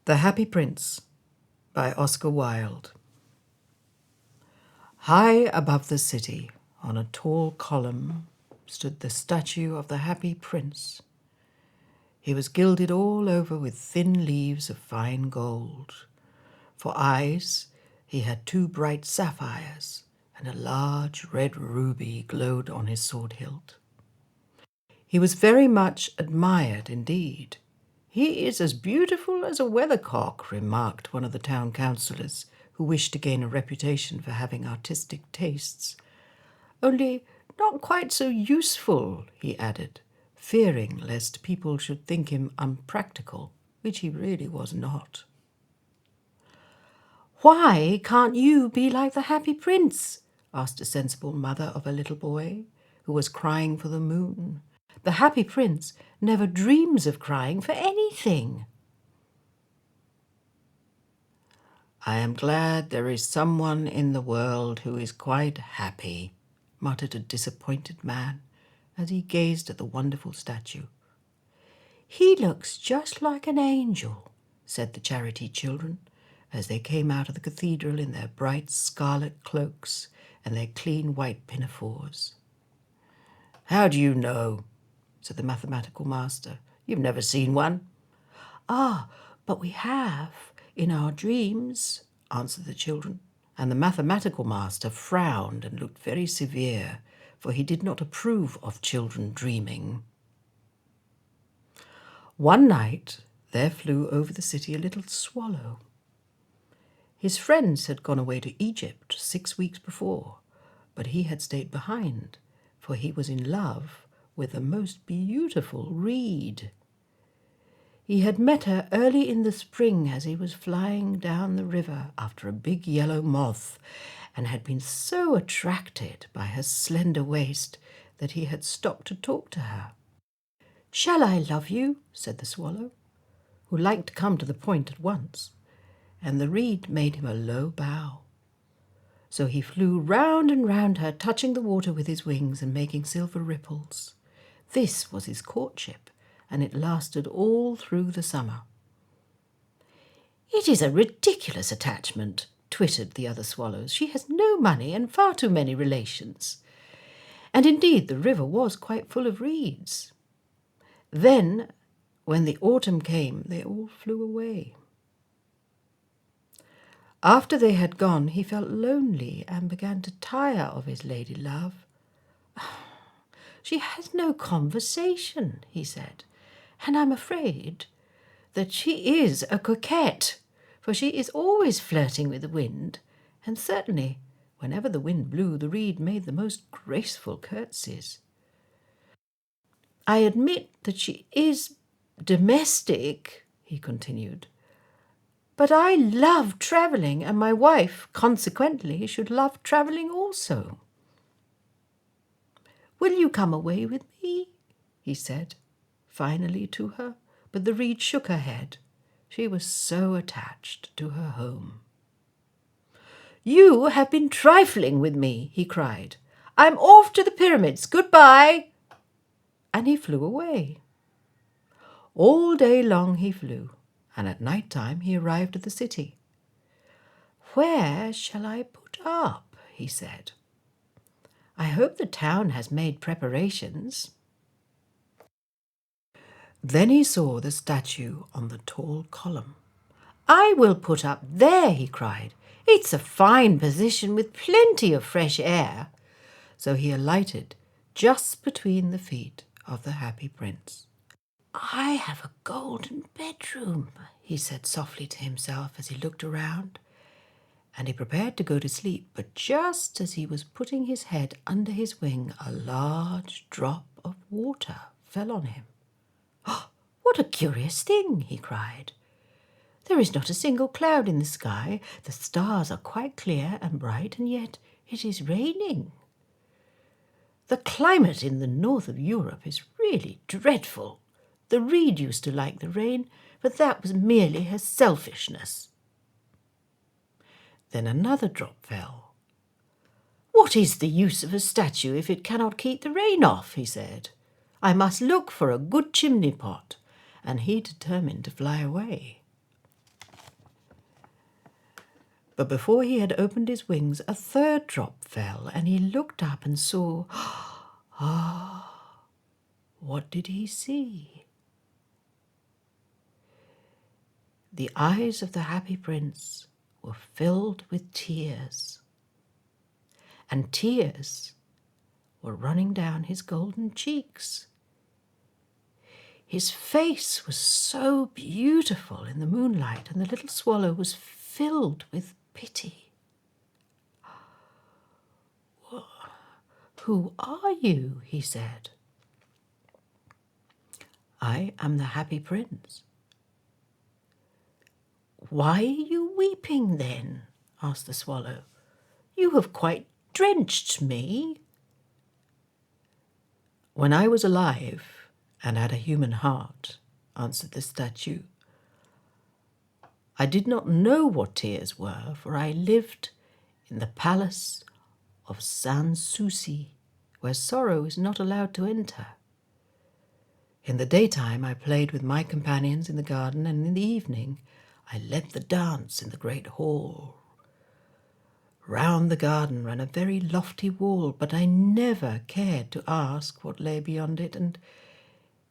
The Happy Prince by Oscar Wilde. High above the city, on a tall column, stood the statue of the Happy Prince. He was gilded all over with thin leaves of fine gold. For eyes, he had 2 bright sapphires, and a large red ruby glowed on his sword hilt. He was very much admired indeed. "He is as beautiful as a weathercock," remarked one of the town councillors, who wished to gain a reputation for having artistic tastes. "Only not quite so useful," he added, fearing lest people should think him unpractical, which he really was not. "Why can't you be like the Happy Prince?" asked a sensible mother of a little boy who was crying for the moon. "The Happy Prince never dreams of crying for anything." "I am glad there is someone in the world who is quite happy," muttered a disappointed man as he gazed at the wonderful statue. "He looks just like an angel," said the charity children, as they came out of the cathedral in their bright scarlet cloaks and their clean white pinafores. "How do you know?" said the mathematical master. "You've never seen one." "Ah, but we have, in our dreams," answered the children, and the mathematical master frowned and looked very severe, for he did not approve of children dreaming. One night there flew over the city a little swallow. His friends had gone away to Egypt 6 weeks before, but he had stayed behind, for he was in love with a most beautiful reed. He had met her early in the spring as he was flying down the river after a big yellow moth, and had been so attracted by her slender waist that he had stopped to talk to her. "Shall I love you?" said the swallow, who liked to come to the point at once, and the reed made him a low bow. So he flew round and round her, touching the water with his wings and making silver ripples. This was his courtship, and it lasted all through the summer. "It is a ridiculous attachment," twittered the other swallows. "She has no money and far too many relations." And indeed the river was quite full of reeds. Then, when the autumn came, they all flew away. After they had gone, he felt lonely and began to tire of his lady love. "She has no conversation," he said, "and I'm afraid that she is a coquette, for she is always flirting with the wind, and certainly whenever the wind blew, the reed made the most graceful curtsies. I admit that she is domestic," he continued, "but I love travelling, and my wife, consequently, should love travelling also. Will you come away with me?" he said, finally to her, but the reed shook her head. She was so attached to her home. "You have been trifling with me," he cried. "I'm off to the pyramids. Goodbye." And he flew away. All day long he flew, and at night time he arrived at the city. "Where shall I put up?" he said. "I hope the town has made preparations." Then he saw the statue on the tall column. "I will put up there," he cried. "It's a fine position with plenty of fresh air." So he alighted just between the feet of the Happy Prince. "I have a golden bedroom," he said softly to himself as he looked around, and he prepared to go to sleep, but just as he was putting his head under his wing, a large drop of water fell on him. "Oh, what a curious thing!" he cried. "There is not a single cloud in the sky, the stars are quite clear and bright, and yet it is raining. The climate in the north of Europe is really dreadful. The reed used to like the rain, but that was merely her selfishness." Then another drop fell. "What is the use of a statue if it cannot keep the rain off?" he said. "I must look for a good chimney pot," and he determined to fly away. But before he had opened his wings, a third drop fell, and he looked up and saw... What did he see? The eyes of the happy prince were filled with tears, and tears were running down his golden cheeks. His face was so beautiful in the moonlight, and the little swallow was filled with pity. "Who are you?" he said. "I am the happy prince." "Why are you weeping then?" asked the swallow. "You have quite drenched me." "When I was alive and had a human heart," answered the statue, "I did not know what tears were, for I lived in the palace of Sans-Souci, where sorrow is not allowed to enter. In the daytime I played with my companions in the garden, and in the evening I led the dance in the great hall. Round the garden ran a very lofty wall, but I never cared to ask what lay beyond it, and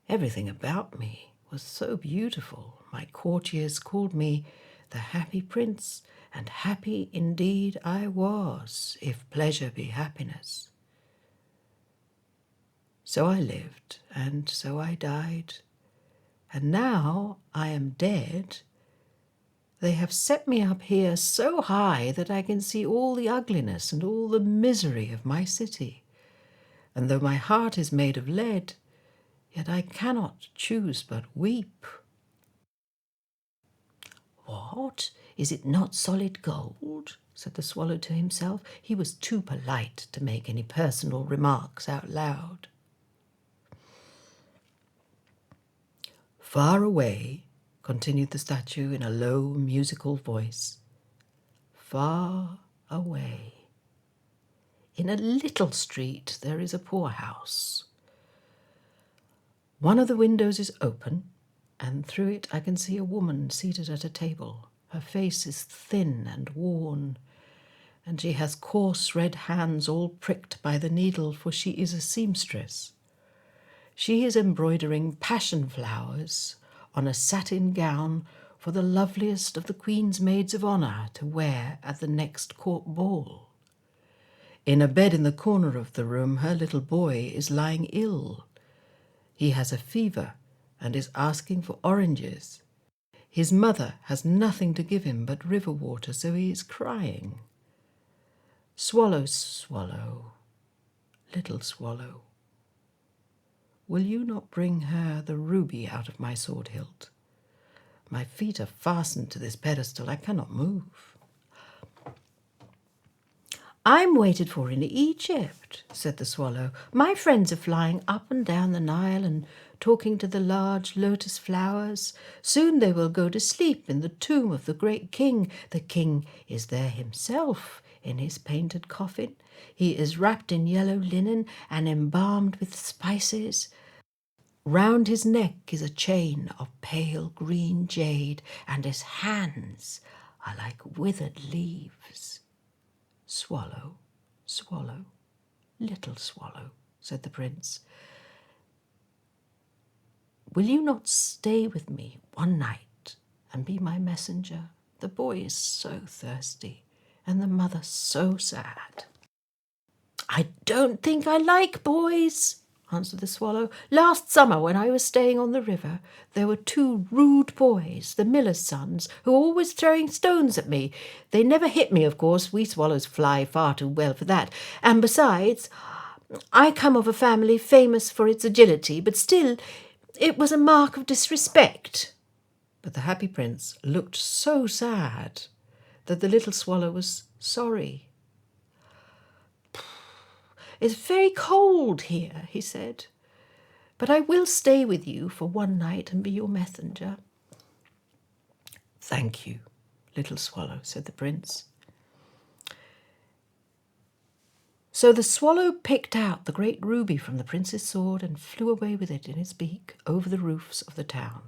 everything about me was so beautiful. My courtiers called me the happy prince, and happy indeed I was, if pleasure be happiness. So I lived, and so I died, and now I am dead. They have set me up here so high that I can see all the ugliness and all the misery of my city. And though my heart is made of lead, yet I cannot choose but weep." "What? Is it not solid gold?" said the swallow to himself. He was too polite to make any personal remarks out loud. "Far away," continued the statue in a low, musical voice, "far away, in a little street there is a poorhouse. One of the windows is open, and through it I can see a woman seated at a table. Her face is thin and worn, and she has coarse red hands all pricked by the needle, for she is a seamstress. She is embroidering passion flowers on a satin gown for the loveliest of the Queen's maids of honour to wear at the next court ball. In a bed in the corner of the room her little boy is lying ill. He has a fever and is asking for oranges. His mother has nothing to give him but river water, so he is crying. Swallow, swallow, little swallow, will you not bring her the ruby out of my sword hilt? My feet are fastened to this pedestal. I cannot move." "I'm waited for in Egypt," said the swallow. "My friends are flying up and down the Nile and talking to the large lotus flowers. Soon they will go to sleep in the tomb of the great king. The king is there himself in his painted coffin. He is wrapped in yellow linen and embalmed with spices. Round his neck is a chain of pale green jade, and his hands are like withered leaves." "Swallow, swallow, little swallow," said the prince, "will you not stay with me one night and be my messenger? The boy is so thirsty, and the mother so sad." "I don't think I like boys," answered the swallow. "Last summer, when I was staying on the river, there were 2 rude boys, the miller's sons, who were always throwing stones at me. They never hit me, of course. We swallows fly far too well for that. And besides, I come of a family famous for its agility, but still, it was a mark of disrespect." But the happy prince looked so sad that the little swallow was sorry. "It's very cold here," he said, "but I will stay with you for one night and be your messenger." "Thank you, little swallow," said the prince. So the swallow picked out the great ruby from the prince's sword and flew away with it in his beak over the roofs of the town.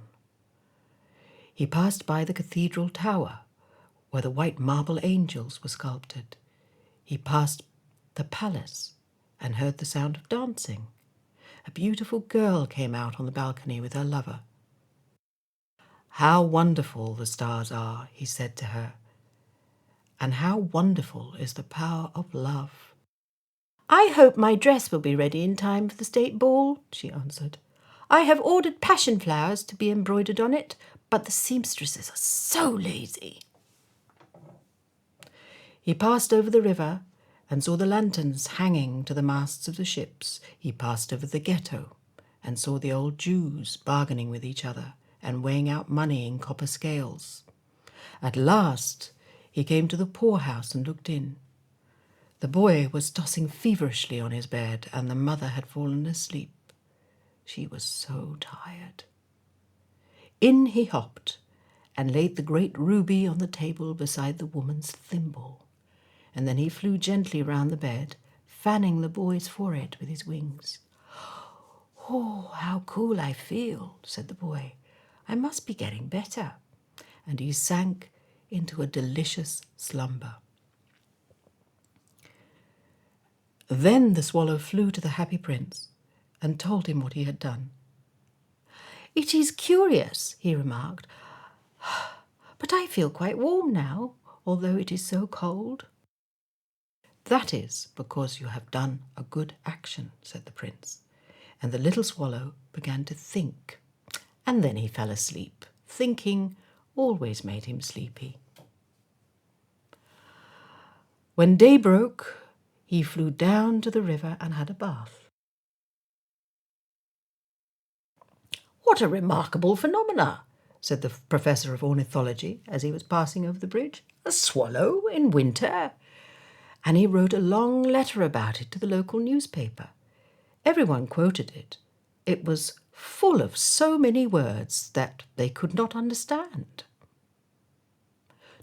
He passed by the cathedral tower, where the white marble angels were sculpted. He passed the palace and heard the sound of dancing. A beautiful girl came out on the balcony with her lover. "How wonderful the stars are," he said to her, "and how wonderful is the power of love." "I hope my dress will be ready in time for the state ball," she answered. "I have ordered passion flowers to be embroidered on it, but the seamstresses are so lazy." He passed over the river and saw the lanterns hanging to the masts of the ships. He passed over the ghetto and saw the old Jews bargaining with each other and weighing out money in copper scales. At last he came to the poorhouse and looked in. The boy was tossing feverishly on his bed, and the mother had fallen asleep. She was so tired. In he hopped and laid the great ruby on the table beside the woman's thimble, and then he flew gently round the bed, fanning the boy's forehead with his wings. "Oh, how cool I feel," said the boy. "I must be getting better." And he sank into a delicious slumber. Then the swallow flew to the happy prince and told him what he had done. "It is curious," he remarked, "but I feel quite warm now, although it is so cold." "That is because you have done a good action," said the prince, and the little swallow began to think, and then he fell asleep. Thinking always made him sleepy. When day broke, he flew down to the river and had a bath. "What a remarkable phenomena," said the professor of ornithology as he was passing over the bridge. "A swallow in winter?" And he wrote a long letter about it to the local newspaper. Everyone quoted it. It was full of so many words that they could not understand.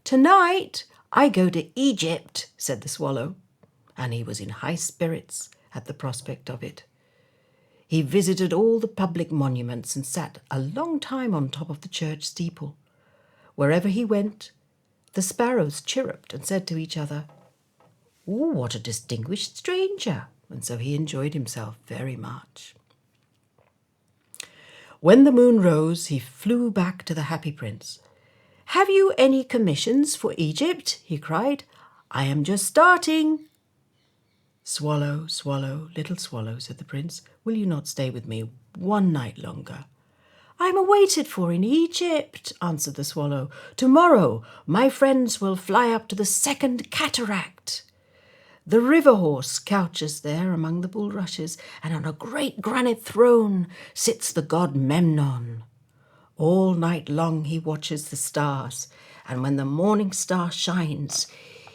"Tonight I go to Egypt," said the swallow, and he was in high spirits at the prospect of it. He visited all the public monuments and sat a long time on top of the church steeple. Wherever he went, the sparrows chirruped and said to each other, "Oh, what a distinguished stranger!" And so he enjoyed himself very much. When the moon rose, he flew back to the happy prince. "Have you any commissions for Egypt?" he cried. "I am just starting." "Swallow, swallow, little swallow," said the prince, "will you not stay with me one night longer?" "I am awaited for in Egypt," answered the swallow. "Tomorrow my friends will fly up to the second cataract. The river horse couches there among the bulrushes, and on a great granite throne sits the god Memnon. All night long he watches the stars, and when the morning star shines,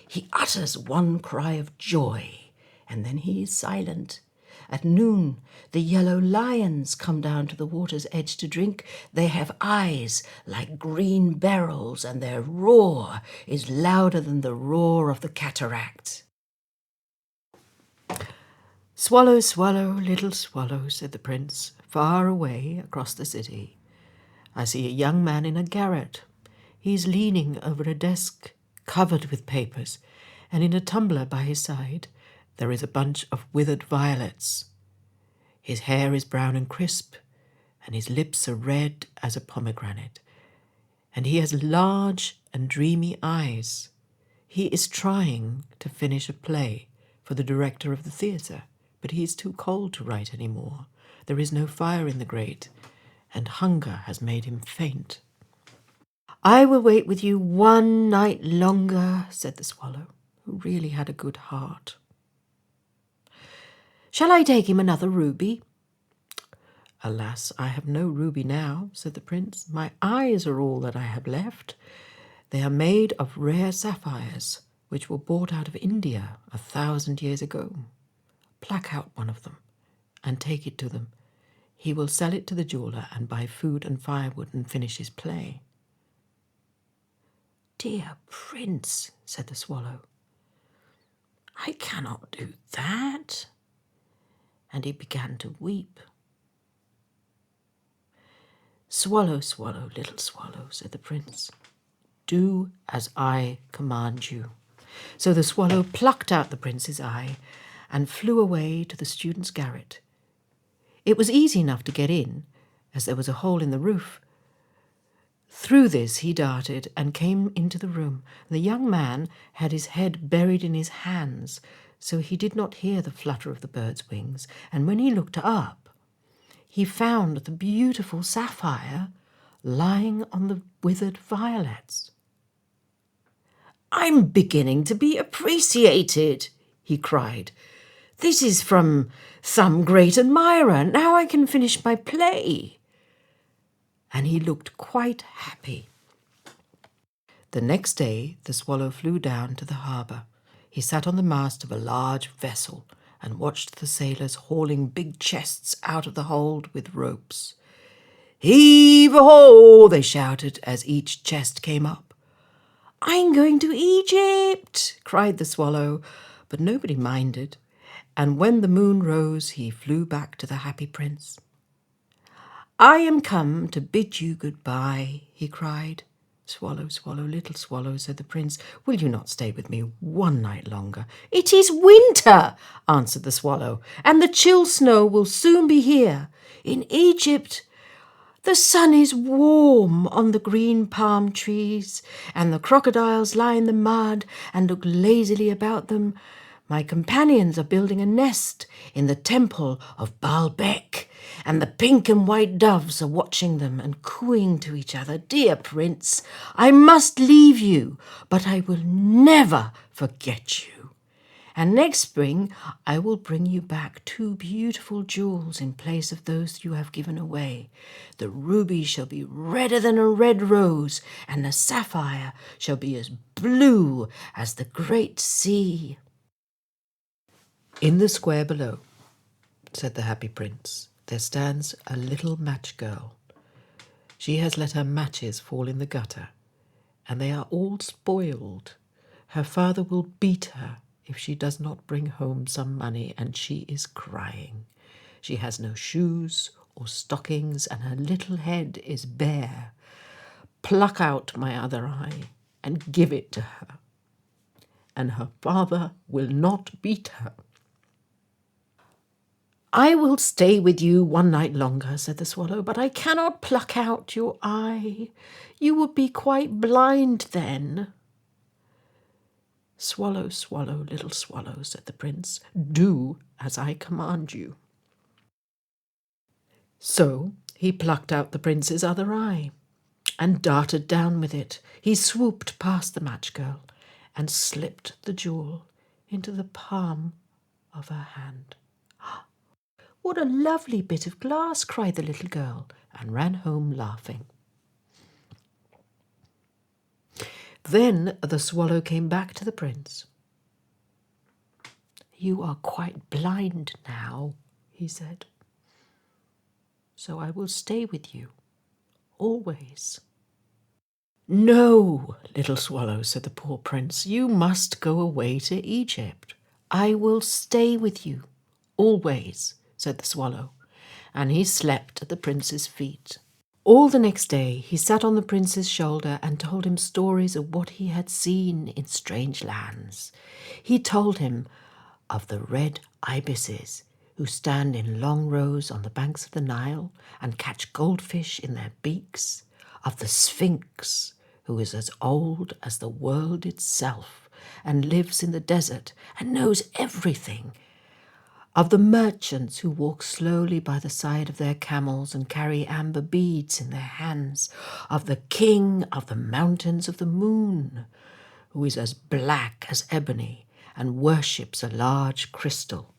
he utters one cry of joy, and then he is silent. At noon, the yellow lions come down to the water's edge to drink. They have eyes like green beryls, and their roar is louder than the roar of the cataract." "Swallow, swallow, little swallow," said the prince, "far away across the city, I see a young man in a garret. He's leaning over a desk covered with papers, and in a tumbler by his side there is a bunch of withered violets. His hair is brown and crisp, and his lips are red as a pomegranate, and he has large and dreamy eyes. He is trying to finish a play for the director of the theatre, but he is too cold to write any more. There is no fire in the grate, and hunger has made him faint." "I will wait with you one night longer," said the swallow, who really had a good heart. "Shall I take him another ruby?" "Alas, I have no ruby now," said the prince. "My eyes are all that I have left. They are made of rare sapphires, which were brought out of India 1,000 years ago. Pluck out one of them and take it to them. He will sell it to the jeweller and buy food and firewood and finish his play." "Dear prince," said the swallow, "I cannot do that." And he began to weep. "Swallow, swallow, little swallow," said the prince. Do as I command you." So the swallow plucked out the prince's eye and flew away to the student's garret. It was easy enough to get in, as there was a hole in the roof. Through this he darted and came into the room. The young man had his head buried in his hands, so he did not hear the flutter of the bird's wings, and when he looked up, he found the beautiful sapphire lying on the withered violets. "I'm beginning to be appreciated," he cried. "This is from some great admirer. Now I can finish my play." And he looked quite happy. The next day the swallow flew down to the harbour. He sat on the mast of a large vessel and watched the sailors hauling big chests out of the hold with ropes. "Heave-a-ho!" they shouted as each chest came up. "I'm going to Egypt!" cried the swallow, but nobody minded, and when the moon rose he flew back to the happy prince. "I am come to bid you good-bye," he cried. "Swallow, swallow, little swallow," said the prince, "will you not stay with me one night longer?" "It is winter," answered the swallow, "and the chill snow will soon be here. In Egypt the sun is warm on the green palm trees, and the crocodiles lie in the mud and look lazily about them. My companions are building a nest in the temple of Baalbec, and the pink and white doves are watching them and cooing to each other. Dear prince, I must leave you, but I will never forget you. And next spring I will bring you back 2 beautiful jewels in place of those you have given away. The ruby shall be redder than a red rose, and the sapphire shall be as blue as the great sea." "In the square below," said the happy prince, "there stands a little match girl. She has let her matches fall in the gutter, and they are all spoiled. Her father will beat her if she does not bring home some money, and she is crying. She has no shoes or stockings, and her little head is bare. Pluck out my other eye and give it to her, and her father will not beat her." "I will stay with you one night longer," said the swallow, "but I cannot pluck out your eye. You would be quite blind then." "Swallow, swallow, little swallow," said the prince, "do as I command you." So he plucked out the prince's other eye and darted down with it. He swooped past the match girl and slipped the jewel into the palm of her hand. "What a lovely bit of glass!" cried the little girl, and ran home laughing. Then the swallow came back to the prince. "You are quite blind now," he said, "so I will stay with you always." "No, little swallow," said the poor prince, "you must go away to Egypt." "I will stay with you always," said the swallow, and he slept at the prince's feet. All the next day he sat on the prince's shoulder and told him stories of what he had seen in strange lands. He told him of the red ibises who stand in long rows on the banks of the Nile and catch goldfish in their beaks, of the Sphinx, who is as old as the world itself and lives in the desert and knows everything, of the merchants who walk slowly by the side of their camels and carry amber beads in their hands, of the king of the mountains of the moon, who is as black as ebony and worships a large crystal,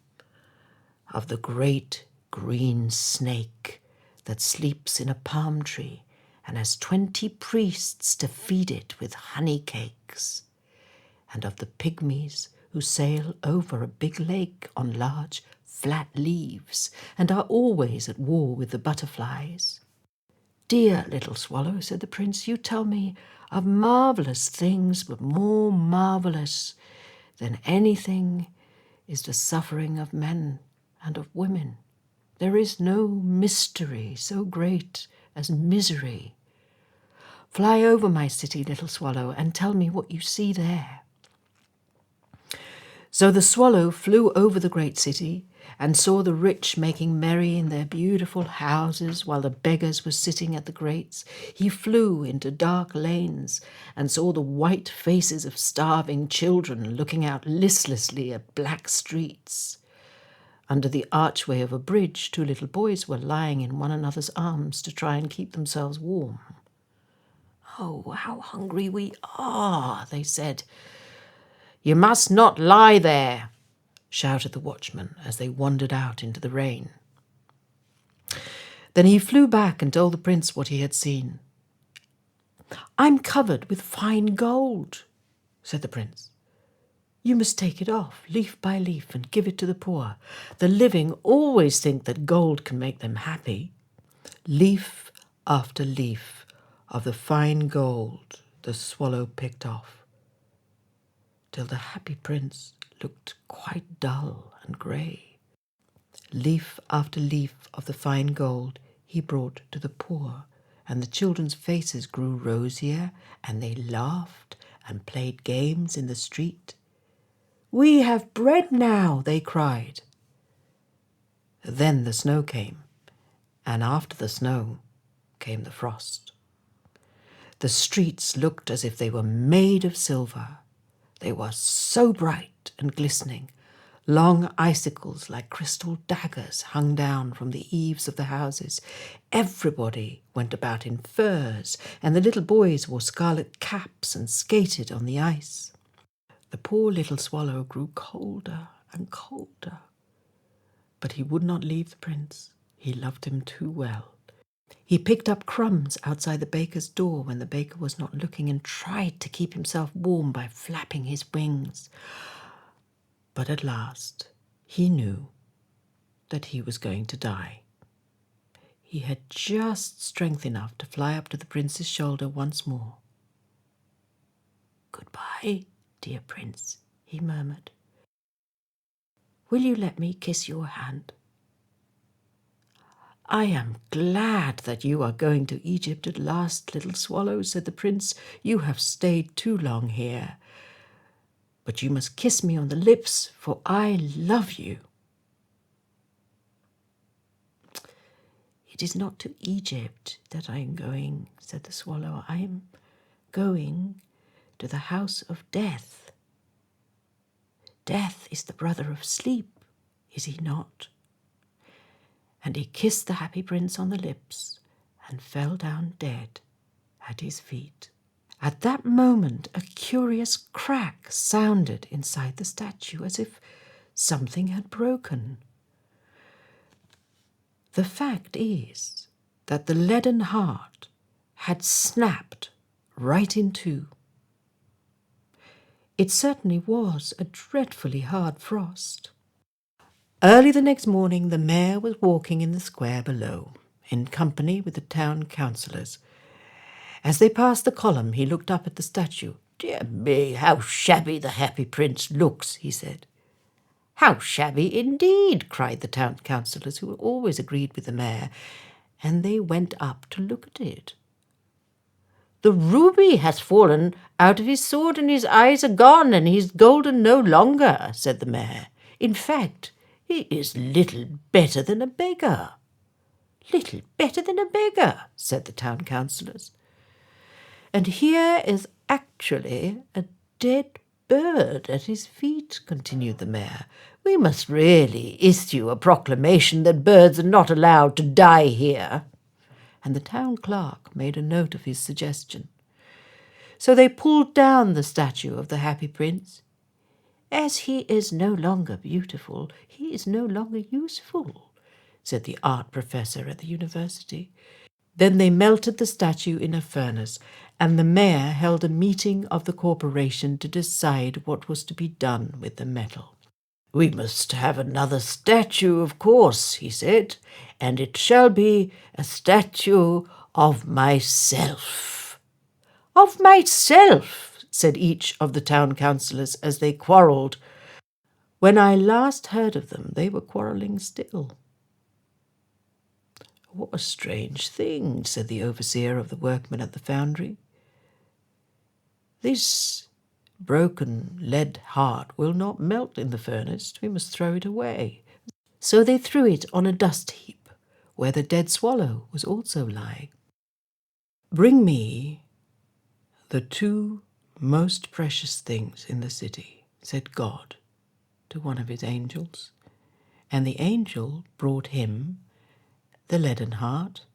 of the great green snake that sleeps in a palm tree and has 20 priests to feed it with honey cakes, and of the pygmies who sail over a big lake on large flat leaves and are always at war with the butterflies. "Dear little swallow," said the prince, "you tell me of marvellous things, but more marvellous than anything is the suffering of men and of women. There is no mystery so great as misery. Fly over my city, little swallow, and tell me what you see there." So the swallow flew over the great city and saw the rich making merry in their beautiful houses while the beggars were sitting at the grates. He flew into dark lanes and saw the white faces of starving children looking out listlessly at black streets. Under the archway of a bridge, 2 little boys were lying in one another's arms to try and keep themselves warm. "Oh, how hungry we are," they said. "You must not lie there," shouted the watchman as they wandered out into the rain. Then he flew back and told the prince what he had seen. "I'm covered with fine gold," said the prince. "You must take it off, leaf by leaf, and give it to the poor. The living always think that gold can make them happy." Leaf after leaf of the fine gold the swallow picked off, till the happy prince looked quite dull and grey. Leaf after leaf of the fine gold he brought to the poor, and the children's faces grew rosier, and they laughed and played games in the street. "We have bread now," they cried. Then the snow came, and after the snow came the frost. The streets looked as if they were made of silver. They were so bright and glistening. Long icicles like crystal daggers hung down from the eaves of the houses. Everybody went about in furs, and the little boys wore scarlet caps and skated on the ice. The poor little swallow grew colder and colder, but he would not leave the prince. He loved him too well. He picked up crumbs outside the baker's door when the baker was not looking and tried to keep himself warm by flapping his wings. But at last he knew that he was going to die. He had just strength enough to fly up to the prince's shoulder once more. "Goodbye, dear prince," he murmured. "Will you let me kiss your hand?" "I am glad that you are going to Egypt at last, little swallow," said the prince. "You have stayed too long here. But you must kiss me on the lips, for I love you." "It is not to Egypt that I am going," said the swallow. "I am going to the house of death. Death is the brother of sleep, is he not?" And he kissed the happy prince on the lips and fell down dead at his feet. At that moment, a curious crack sounded inside the statue, as if something had broken. The fact is that the leaden heart had snapped right in two. It certainly was a dreadfully hard frost. Early the next morning, the mayor was walking in the square below, in company with the town councillors. As they passed the column, he looked up at the statue. "Dear me, how shabby the happy prince looks," he said. "How shabby indeed," cried the town councillors, who always agreed with the mayor, and they went up to look at it. "The ruby has fallen out of his sword, and his eyes are gone, and he is golden no longer," said the mayor. "In fact, he is little better than a beggar." "Little better than a beggar," said the town councillors. "And here is actually a dead bird at his feet," continued the mayor. "We must really issue a proclamation that birds are not allowed to die here." And the town clerk made a note of his suggestion. So they pulled down the statue of the happy prince. "As he is no longer beautiful, he is no longer useful," said the art professor at the university. Then they melted the statue in a furnace, and the mayor held a meeting of the corporation to decide what was to be done with the metal. "We must have another statue, of course," he said, "and it shall be a statue of myself." "Of myself," said each of the town councillors as they quarrelled. When I last heard of them, they were quarrelling still. "What a strange thing," said the overseer of the workmen at the foundry. "This broken lead heart will not melt in the furnace. We must throw it away." So they threw it on a dust heap, where the dead swallow was also lying. "Bring me the two most precious things in the city," said God to one of his angels. And the angel brought him the leaden heart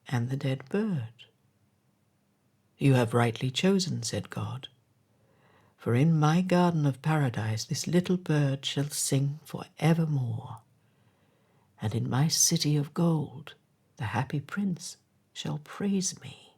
and the dead bird. "You have rightly chosen," said God, "for in my garden of paradise this little bird shall sing for evermore, and in my city of gold the happy prince shall praise me."